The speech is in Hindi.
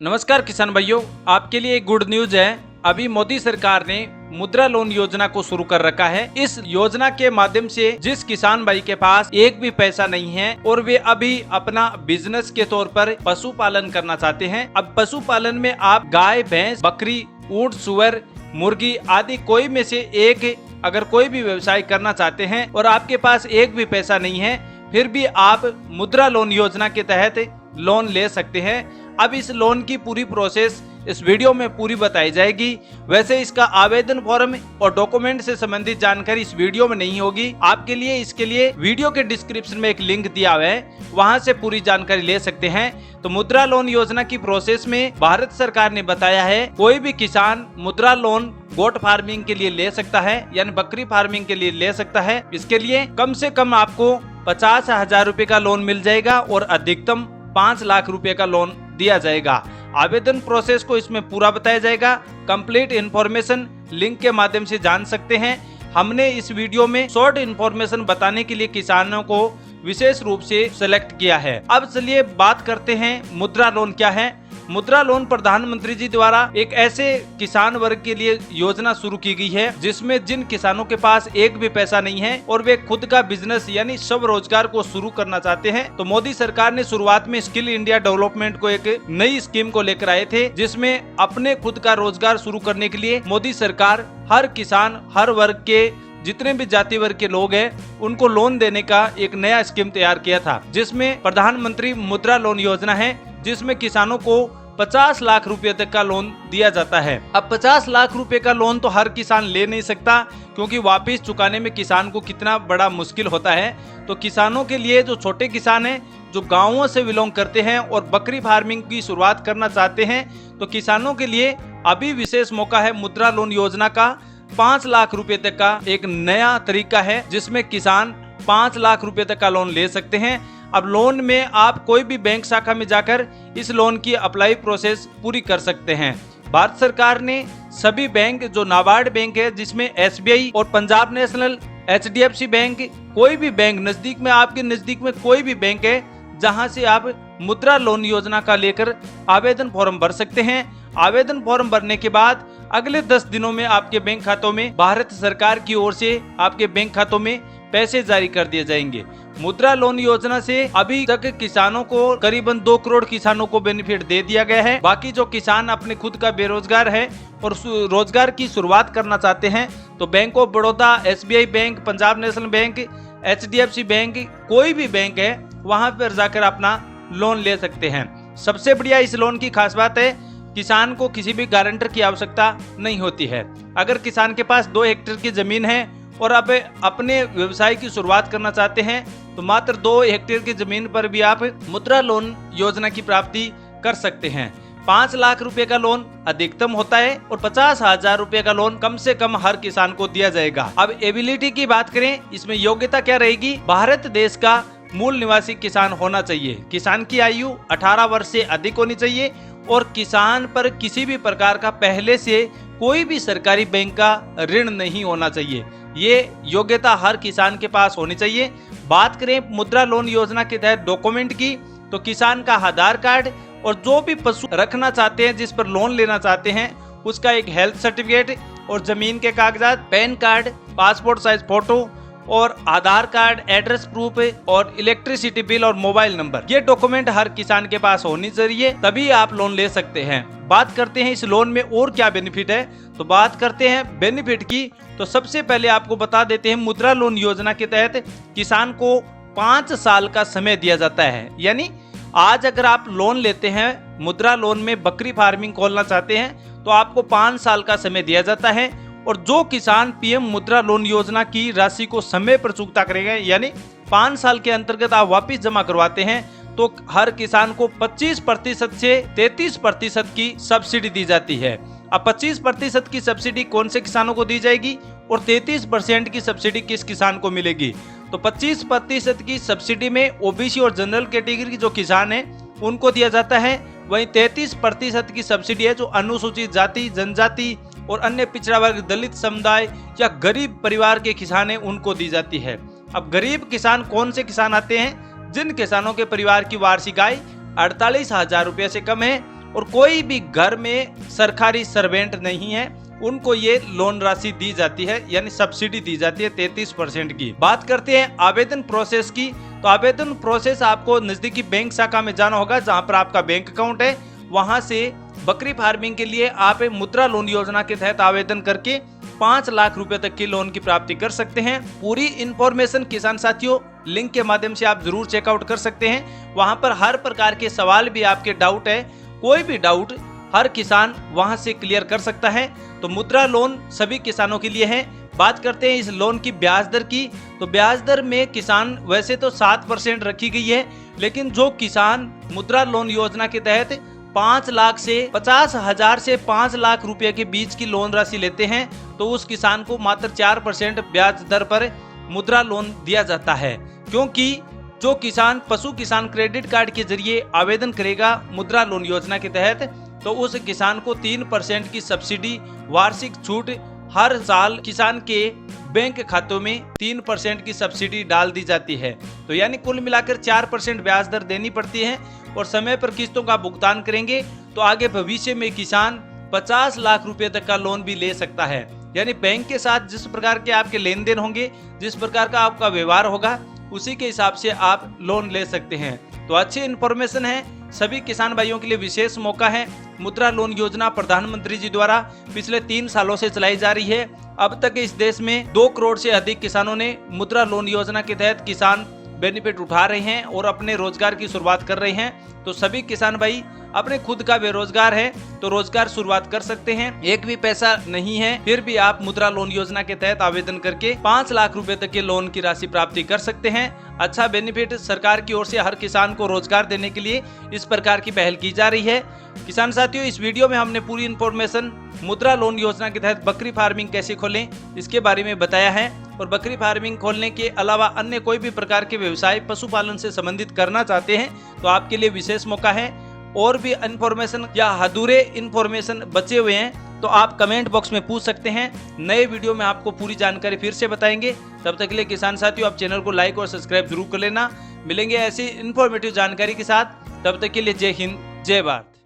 नमस्कार किसान भाइयों, आपके लिए एक गुड न्यूज है। अभी मोदी सरकार ने मुद्रा लोन योजना को शुरू कर रखा है। इस योजना के माध्यम से जिस किसान भाई के पास एक भी पैसा नहीं है और वे अभी अपना बिजनेस के तौर पर पशुपालन करना चाहते हैं। अब पशुपालन में आप गाय, भैंस, बकरी, ऊंट, सुअर, मुर्गी आदि कोई में से एक अगर कोई भी व्यवसाय करना चाहते हैं और आपके पास एक भी पैसा नहीं है, फिर भी आप मुद्रा लोन योजना के तहत लोन ले सकते हैं। अब इस लोन की पूरी प्रोसेस इस वीडियो में पूरी बताई जाएगी। वैसे इसका आवेदन फॉर्म और डॉक्यूमेंट से संबंधित जानकारी इस वीडियो में नहीं होगी। आपके लिए इसके लिए वीडियो के डिस्क्रिप्शन में एक लिंक दिया हुआ है, वहां से पूरी जानकारी ले सकते हैं। तो मुद्रा लोन योजना की प्रोसेस में भारत सरकार ने बताया है कोई भी किसान मुद्रा लोन गोट फार्मिंग के लिए ले सकता है, यानी बकरी फार्मिंग के लिए ले सकता है। इसके लिए कम से कम आपको 50,000 रुपए का लोन मिल जाएगा और अधिकतम 5 लाख रुपए का लोन दिया जाएगा। आवेदन प्रोसेस को इसमें पूरा बताया जाएगा। कंप्लीट इन्फॉर्मेशन लिंक के माध्यम से जान सकते हैं। हमने इस वीडियो में शॉर्ट इन्फॉर्मेशन बताने के लिए किसानों को विशेष रूप से सिलेक्ट किया है। अब चलिए बात करते हैं मुद्रा लोन क्या है। मुद्रा लोन प्रधानमंत्री जी द्वारा एक ऐसे किसान वर्ग के लिए योजना शुरू की गई है जिसमें जिन किसानों के पास एक भी पैसा नहीं है और वे खुद का बिजनेस यानी स्वरोजगार को शुरू करना चाहते हैं। तो मोदी सरकार ने शुरुआत में स्किल इंडिया डेवलपमेंट को एक नई स्कीम को लेकर आए थे, जिसमें अपने खुद का रोजगार शुरू करने के लिए मोदी सरकार हर किसान, हर वर्ग के जितने भी जाति वर्ग के लोग हैं उनको लोन देने का एक नया स्कीम तैयार किया था, जिसमें प्रधानमंत्री मुद्रा लोन योजना है, जिसमें किसानों को 50 लाख रुपए तक का लोन दिया जाता है। अब 50 लाख रुपए का लोन तो हर किसान ले नहीं सकता, क्योंकि वापस चुकाने में किसान को कितना बड़ा मुश्किल होता है। तो किसानों के लिए जो छोटे किसान हैं, जो गांवों से बिलोंग करते हैं और बकरी फार्मिंग की शुरुआत करना चाहते हैं, तो किसानों के लिए अभी विशेष मौका है। मुद्रा लोन योजना का 5 लाख रुपए तक का एक नया तरीका है, जिसमें किसान 5 लाख रुपए तक का लोन ले सकते हैं। अब लोन में आप कोई भी बैंक शाखा में जाकर इस लोन की अप्लाई प्रोसेस पूरी कर सकते हैं। भारत सरकार ने सभी बैंक, जो नाबार्ड बैंक है जिसमें SBI और पंजाब नेशनल, HDFC बैंक, कोई भी बैंक नजदीक में, आपके नजदीक में कोई भी बैंक है जहां से आप मुद्रा लोन योजना का लेकर आवेदन फॉर्म भर सकते हैं। आवेदन फॉर्म भरने के बाद अगले 10 दिनों में आपके बैंक खातों में भारत सरकार की ओर से आपके बैंक खातों में पैसे जारी कर दिए जाएंगे। मुद्रा लोन योजना से अभी तक किसानों को करीबन 2 करोड़ किसानों को बेनिफिट दे दिया गया है। बाकी जो किसान अपने खुद का बेरोजगार है और रोजगार की शुरुआत करना चाहते हैं, तो bank of Baroda, SBI bank, Punjab national bank, HDFC bank, कोई भी बैंक है वहां पर जाकर अपना लोन ले सकते हैं। सबसे बढ़िया इस लोन की खास बात है, किसान को किसी भी गारंटर की आवश्यकता नहीं होती है। अगर किसान के पास 2 हेक्टेयर की जमीन है और अब अपने व्यवसाय की शुरुआत करना चाहते हैं, तो मात्र 2 हेक्टेयर की जमीन पर भी आप मुद्रा लोन योजना की प्राप्ति कर सकते हैं। 5 लाख रुपए का लोन अधिकतम होता है और 50,000 रुपए का लोन कम से कम हर किसान को दिया जाएगा। अब एबिलिटी की बात करें, इसमें योग्यता क्या रहेगी? भारत देश का मूल निवासी किसान होना चाहिए, किसान की आयु 18 वर्ष से अधिक होनी चाहिए और किसान पर किसी भी प्रकार का पहले से कोई भी सरकारी बैंक का ऋण नहीं होना चाहिए। ये योग्यता हर किसान के पास होनी चाहिए। बात करें मुद्रा लोन योजना के तहत डॉक्यूमेंट की, तो किसान का आधार कार्ड और जो भी पशु रखना चाहते हैं, जिस पर लोन लेना चाहते हैं, उसका एक हेल्थ सर्टिफिकेट और जमीन के कागजात, pan card, passport size photo और आधार कार्ड, एड्रेस प्रूफ और इलेक्ट्रिसिटी बिल और मोबाइल नंबर, ये डॉक्यूमेंट हर किसान के पास होनी चाहिए, तभी आप लोन ले सकते हैं। बात करते हैं इस लोन में और क्या बेनिफिट है, तो बात करते हैं बेनिफिट की। तो सबसे पहले आपको बता देते हैं, मुद्रा लोन योजना के तहत किसान को 5 साल का समय दिया जाता है। यानी आज अगर आप लोन लेते हैं, मुद्रा लोन में बकरी फार्मिंग खोलना चाहते हैं, तो आपको 5 साल का समय दिया जाता है। और जो किसान PM मुद्रा लोन योजना की राशि को समय पर चुकता करेगा, यानी 5 साल के अंतर्गत आप वापिस जमा करवाते हैं, तो हर किसान को 25% से 33% की सब्सिडी दी जाती है। अब 25% की सब्सिडी कौन से किसानों को दी जाएगी और 33% की सब्सिडी किस किसान को मिलेगी? तो 25% की सब्सिडी में OBC और जनरल कैटेगरी के जो किसान हैं उनको दिया जाता है। वहीं 33% की सब्सिडी है जो अनुसूचित जाति, जनजाति और अन्य पिछड़ा वर्ग, दलित समुदाय या गरीब परिवार के किसान हैं उनको दी जाती है। अब गरीब किसान कौन से किसान आते हैं? जिन किसानों के परिवार की वार्षिक आय 48,000 रुपये से कम है और कोई भी घर में सरकारी सर्वेंट नहीं है उनको ये लोन राशि दी जाती है, यानी सब्सिडी दी जाती है 33% की। बात करते हैं आवेदन प्रोसेस की, तो आवेदन प्रोसेस आपको नजदीकी बैंक शाखा में जाना होगा जहां पर आपका बैंक अकाउंट है। वहां से बकरी फार्मिंग के लिए आप मुद्रा लोन योजना के तहत आवेदन करके 5 लाख रुपए तक की लोन की प्राप्ति कर सकते हैं। पूरी इंफॉर्मेशन किसान साथियों लिंक के माध्यम से आप जरूर चेकआउट कर सकते हैं। वहां पर हर प्रकार के सवाल भी आपके डाउट है, कोई भी डाउट हर किसान वहां से क्लियर कर सकता है। तो मुद्रा लोन सभी किसानों के लिए है। बात करते हैं इस लोन की ब्याज दर की, तो ब्याज दर में किसान वैसे तो 7% रखी गई है, लेकिन जो किसान मुद्रा लोन योजना के तहत 5 लाख से 50,000 से 5 लाख रुपए के बीच की लोन राशि लेते हैं तो उस किसान को मात्र 4% ब्याज दर पर मुद्रा लोन दिया जाता है। क्योंकि जो किसान पशु किसान क्रेडिट कार्ड के जरिए आवेदन करेगा मुद्रा लोन योजना के तहत, तो उस किसान को 3% की सब्सिडी वार्षिक छूट हर साल किसान के बैंक खातों में 3% की सब्सिडी डाल दी जाती है। तो यानी कुल मिलाकर 4% ब्याज दर देनी पड़ती है और समय पर किस्तों का भुगतान करेंगे तो आगे भविष्य में किसान 50 लाख रुपए तक का लोन भी ले सकता है। यानी बैंक के साथ जिस प्रकार के आपके लेन देन होंगे, जिस प्रकार का आपका व्यवहार होगा, उसी के हिसाब से आप लोन ले सकते हैं। तो अच्छी इन्फॉर्मेशन है, सभी किसान भाइयों के लिए विशेष मौका है। मुद्रा लोन योजना प्रधानमंत्री जी द्वारा पिछले 3 सालों से चलाई जा रही है। अब तक इस देश में 2 करोड़ से अधिक किसानों ने मुद्रा लोन योजना के तहत किसान बेनिफिट उठा रहे हैं और अपने रोजगार की शुरुआत कर रहे हैं। तो सभी किसान भाई अपने खुद का बेरोजगार है तो रोजगार शुरुआत कर सकते हैं। एक भी पैसा नहीं है फिर भी आप मुद्रा लोन योजना के तहत आवेदन करके 5 लाख रुपए तक के लोन की राशि प्राप्ति कर सकते हैं। अच्छा बेनिफिट सरकार की ओर से हर किसान को रोजगार देने के लिए इस प्रकार की पहल की जा रही है। किसान साथियों, इस वीडियो में हमने पूरी इन्फॉर्मेशन मुद्रा लोन योजना के तहत बकरी फार्मिंग कैसे खोलें इसके बारे में बताया है। और बकरी फार्मिंग खोलने के अलावा अन्य कोई भी प्रकार के व्यवसाय पशुपालन से संबंधित करना चाहते हैं तो आपके लिए विशेष मौका है। और भी इन्फॉर्मेशन या अधूरे इन्फॉर्मेशन बचे हुए हैं तो आप कमेंट बॉक्स में पूछ सकते हैं। नए वीडियो में आपको पूरी जानकारी फिर से बताएंगे। तब तक के लिए किसान साथियों आप चैनल को लाइक और सब्सक्राइब जरूर कर लेना। मिलेंगे ऐसी इन्फॉर्मेटिव जानकारी के साथ, तब तक के लिए जय हिंद जय भारत।